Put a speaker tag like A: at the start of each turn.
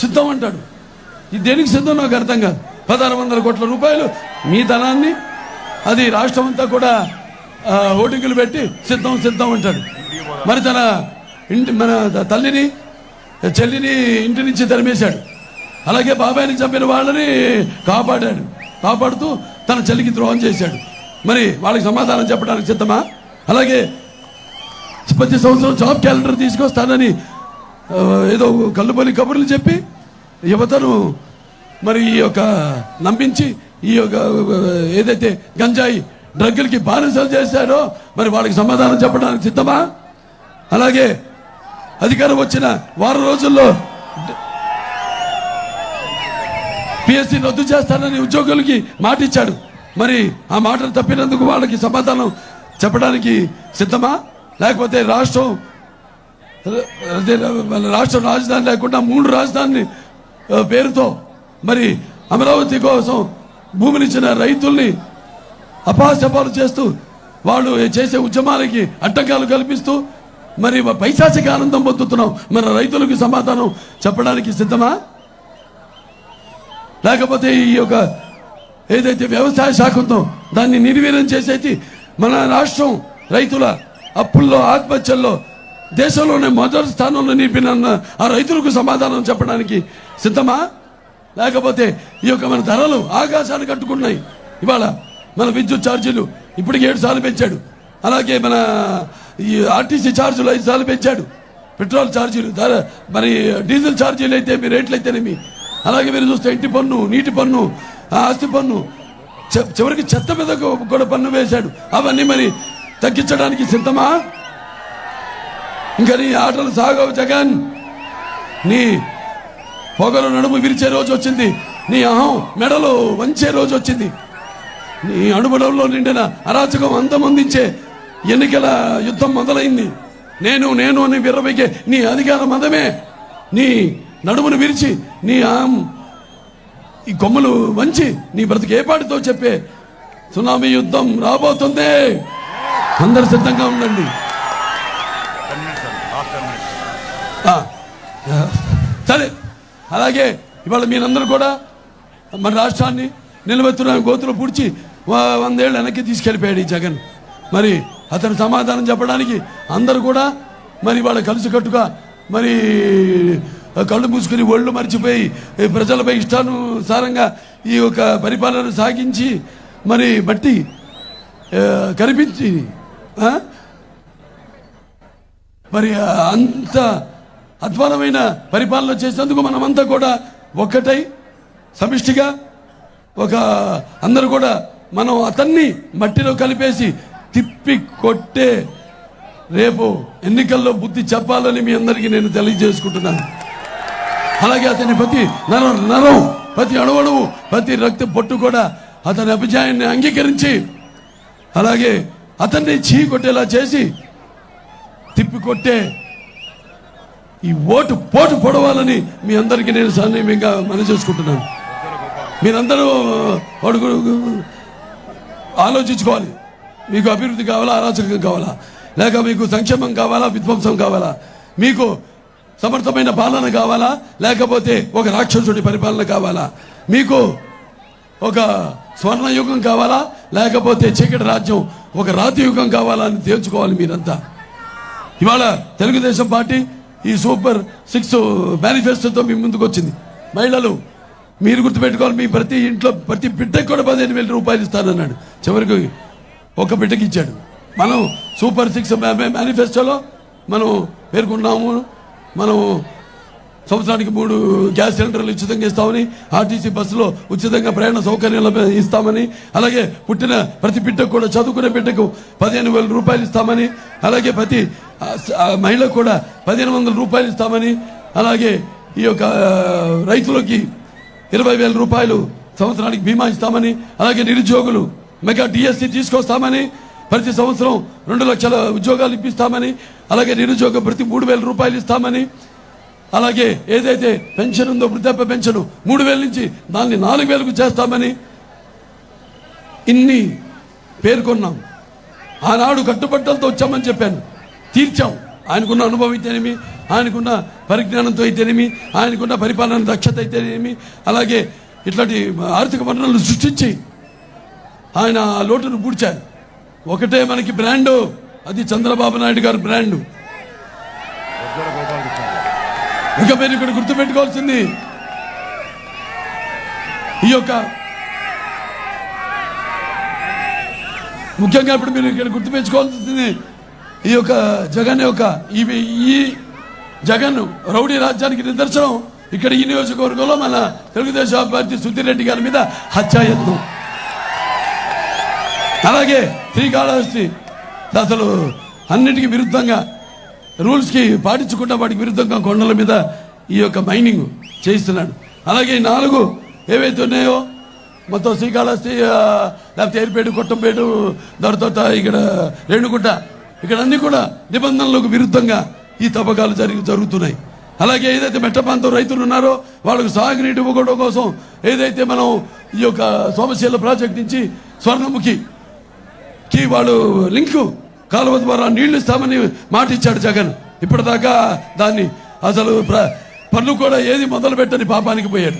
A: సిద్ధం అంటాడు. ఇది దేనికి సిద్ధం నాకు అర్థం కాదు. 1600 కోట్ల రూపాయలు మీ ధనాన్ని అది రాష్ట్రం అంతా కూడా ఓటింగులు పెట్టి సిద్ధం సిద్ధం అంటాడు. మరి తన మన తల్లిని చెల్లిని ఇంటి నుంచి తరిమేశాడు. అలాగే బాబాయిని చంపిన వాళ్ళని కాపాడుతూ తన చెల్లికి ద్రోహం చేశాడు. మరి వాళ్ళకి సమాధానం చెప్పడానికి సిద్ధమా? అలాగే ప్రతి సంవత్సరం జాబ్ క్యాలెండర్ తీసుకొస్తానని ఏదో కళ్ళుబొలి కబుర్లు చెప్పి యువతను మరి ఈ యొక్క నమ్మించి ఈ యొక్క ఏదైతే గంజాయి డ్రగ్గులకి బానిసలు చేశారో మరి వాళ్ళకి సమాధానం చెప్పడానికి సిద్ధమా? అలాగే అధికారం వచ్చిన వారం రోజుల్లో పిఎస్సి రద్దు చేస్తానని ఉద్యోగులకి మాట ఇచ్చాడు. మరి ఆ మాటను తప్పినందుకు వాళ్ళకి సమాధానం చెప్పడానికి సిద్ధమా? లేకపోతే రాష్ట్రం రాజధాని లేకుండా 3 రాజధాని పేరుతో మరి అమరావతి కోసం భూమినిచ్చిన రైతుల్ని అపహాస్యపాలు చేస్తూ వాళ్ళు చేసే ఉద్యమాలకి అడ్డంకాలు కల్పిస్తూ మరి పైశాచిక ఆనందం పొందుతున్నాం. మన రైతులకు సమాధానం చెప్పడానికి సిద్ధమా? లేకపోతే ఈ యొక్క ఏదైతే వ్యవసాయ శాఖ ఉందో దాన్ని నిర్వీర్యం చేసేసి మన రాష్ట్రం రైతుల అప్పుల్లో ఆత్మహత్యల్లో దేశంలోనే మొదటి స్థానంలో నిలిపిన ఆ రైతులకు సమాధానం చెప్పడానికి సిద్ధమా? లేకపోతే ఈ యొక్క మన ధరలు ఆకాశాన్ని కట్టుకున్నాయి. ఇవాళ మన విద్యుత్ ఛార్జీలు ఇప్పటికి 7 సార్లు పెంచాడు. అలాగే మన ఈ ఆర్టీసీ ఛార్జీలు 5 సార్లు పెంచాడు. పెట్రోల్ ఛార్జీలు మరి డీజిల్ ఛార్జీలు అయితే మీ రేట్లు అయితేనేమి, అలాగే మీరు చూస్తే ఇంటి పన్ను, నీటి పన్ను, ఆస్తి పన్ను, చివరికి చెత్త మీద కూడా పన్ను వేశాడు. అవన్నీ మరి తగ్గించడానికి సిద్ధమా? ఇంకా నీ ఆటలు సాగవు జగన్. నీ పొగలు నడుము విరిచే రోజు వచ్చింది. నీ అహం మెడలు వంచే రోజు వచ్చింది. నీ అణుబడంలో నిండిన అరాచకం అంతమొందించే ఎన్నికల యుద్ధం మొదలైంది. నేను అని విర్రవీగే నీ అధికార మదమే నీ నడుమును విరిచి నీ ఈ కొమ్మలు వంచి నీ బ్రతికి ఏపాటితో చెప్పే సునామీ యుద్ధం రాబోతుంది. అందరు సిద్ధంగా ఉండండి. సరే, అలాగే ఇవాళ మీరందరూ కూడా మన రాష్ట్రాన్ని నిలబెత్తున్న గోతులు పూడ్చి 100 ఏళ్ళు వెనక్కి తీసుకెళ్ళిపోయాడు ఈ జగన్. మరి అతను సమాధానం చెప్పడానికి అందరూ కూడా మరి వాళ్ళ కలిసికట్టుగా మరి కళ్ళు మూసుకుని ఒళ్ళు మర్చిపోయి ప్రజలపై ఇష్టానుసారంగా ఈ యొక్క పరిపాలన సాగించి మరి బట్టి కనిపించి మరి అంత అధ్వానమైన పరిపాలన చేసేందుకు మనమంతా కూడా ఒక్కటై సమిష్టిగా అందరూ కూడా మనం అతన్ని మట్టిలో కలిపేసి తిప్పి కొట్టే రేపు ఎన్నికల్లో బుద్ధి చెప్పాలని మీ అందరికీ నేను తెలియజేసుకుంటున్నాను. అలాగే అతని ప్రతి నరం ప్రతి అణువణువు ప్రతి రక్త పొట్టు కూడా అతని అభిజయాన్ని అంగీకరించి అలాగే అతన్ని చీ కొట్టేలా చేసి తిప్పికొట్టే ఈ పోటు పొడవాలని మీ అందరికీ నేను సన్నిహితంగా మనం చేసుకుంటున్నాను. మీరందరూ ఆలోచించుకోవాలి. మీకు అభివృద్ధి కావాలా, అరాచకం కావాలా, లేక మీకు సంక్షేమం కావాలా, విధ్వంసం కావాలా, మీకు సమర్థమైన పాలన కావాలా, లేకపోతే ఒక రాక్షసుడి పరిపాలన కావాలా, మీకు ఒక స్వర్ణయుగం కావాలా, లేకపోతే చీకటి రాజ్యం ఒక రాతి యుగం కావాలా అని తేల్చుకోవాలి మీరంతా. ఇవాళ తెలుగుదేశం పార్టీ ఈ సూపర్ 6 మేనిఫెస్టోతో మీ ముందుకు వచ్చింది. మహిళలు మీరు గుర్తుపెట్టుకోవాలి, మీ ప్రతి ఇంట్లో ప్రతి బిడ్డకు కూడా 15,000 రూపాయలు ఇస్తానన్నాడు. చివరికి ఒక బిడ్డకి ఇచ్చాడు. మనం సూపర్ 6 మేనిఫెస్టోలో మనం పేర్కొన్నాము. మనం సంవత్సరానికి 3 గ్యాస్ సిలిండర్లు ఉచితంగా ఇస్తామని, ఆర్టీసీ బస్సులో ఉచితంగా ప్రయాణ సౌకర్యాలు ఇస్తామని, అలాగే పుట్టిన ప్రతి బిడ్డకు కూడా చదువుకునే బిడ్డకు 15,000 రూపాయలు ఇస్తామని, అలాగే ప్రతి మహిళకు కూడా 1,500 రూపాయలు ఇస్తామని, అలాగే ఈ యొక్క రైతులకి 20,000 రూపాయలు సంవత్సరానికి బీమా ఇస్తామని, అలాగే నిరుద్యోగులు మెగా డిఎస్సి తీసుకొస్తామని, ప్రతి సంవత్సరం 2 లక్షల ఉద్యోగాలు ఇప్పిస్తామని, అలాగే నిరుద్యోగ ప్రతి 3,000 రూపాయలు ఇస్తామని, అలాగే ఏదైతే పెన్షన్ ఉందో వృద్ధాప్య పెన్షన్ 3,000 నుంచి దాన్ని 4,000కు చేస్తామని ఇన్ని పేర్కొన్నాం. ఆనాడు కట్టుబట్టలతో వచ్చామని చెప్పాను, తీర్చాం. ఆయనకున్న అనుభవం అయితేనేమి, ఆయనకున్న పరిజ్ఞానంతో అయితేనేమి, ఆయనకున్న పరిపాలన దక్షత అయితేనేమి, అలాగే ఇట్లాంటి ఆర్థిక వనరులను సృష్టించి ఆయన ఆ లోటును పూడ్చారు. ఒకటే మనకి బ్రాండు, అది చంద్రబాబు నాయుడు గారి బ్రాండు. ఇక మీరు ఇక్కడ గుర్తుపెట్టుకోవాల్సింది ఈ యొక్క ముఖ్యంగా ఇప్పుడు మీరు ఇక్కడ గుర్తుపెట్టుకోవాల్సింది ఈ యొక్క జగన్ యొక్క ఈ జగన్ రౌడీ రాజ్యానికి నిదర్శనం ఇక్కడ ఈ నియోజకవర్గంలో మన తెలుగుదేశం అభ్యర్థి సుధీర్ రెడ్డి గారి మీద హత్యాయత్నం, అలాగే శ్రీకాళహస్తి అసలు అన్నిటికీ విరుద్ధంగా రూల్స్కి పాటించకుండా వాటికి విరుద్ధంగా కొండల మీద ఈ యొక్క మైనింగ్ చేయిస్తున్నాడు. అలాగే 4 ఏవైతే ఉన్నాయో మొత్తం శ్రీకాళహస్తి, లేకపోతే ఏర్పేడు, కొట్టంపేడు, దొరతోట, ఇక్కడ రేణుగుంట, ఇక్కడ అన్ని కూడా నిబంధనలకు విరుద్ధంగా ఈ తవ్వకాలు జరుగుతున్నాయి. అలాగే ఏదైతే మెట్ట ప్రాంతం రైతులు ఉన్నారో వాళ్ళకు సాగునీటి ఇవ్వడం కోసం ఏదైతే మనం ఈ యొక్క సోమశీల ప్రాజెక్ట్ నుంచి స్వర్ణముఖికి వాళ్ళు లింకు కాలువ ద్వారా నీళ్లు ఇస్తామని మాట ఇచ్చాడు జగన్. ఇప్పటిదాకా దాన్ని అసలు పన్ను కూడా ఏది మొదలు పెట్టని పాపానికి పోయాడు.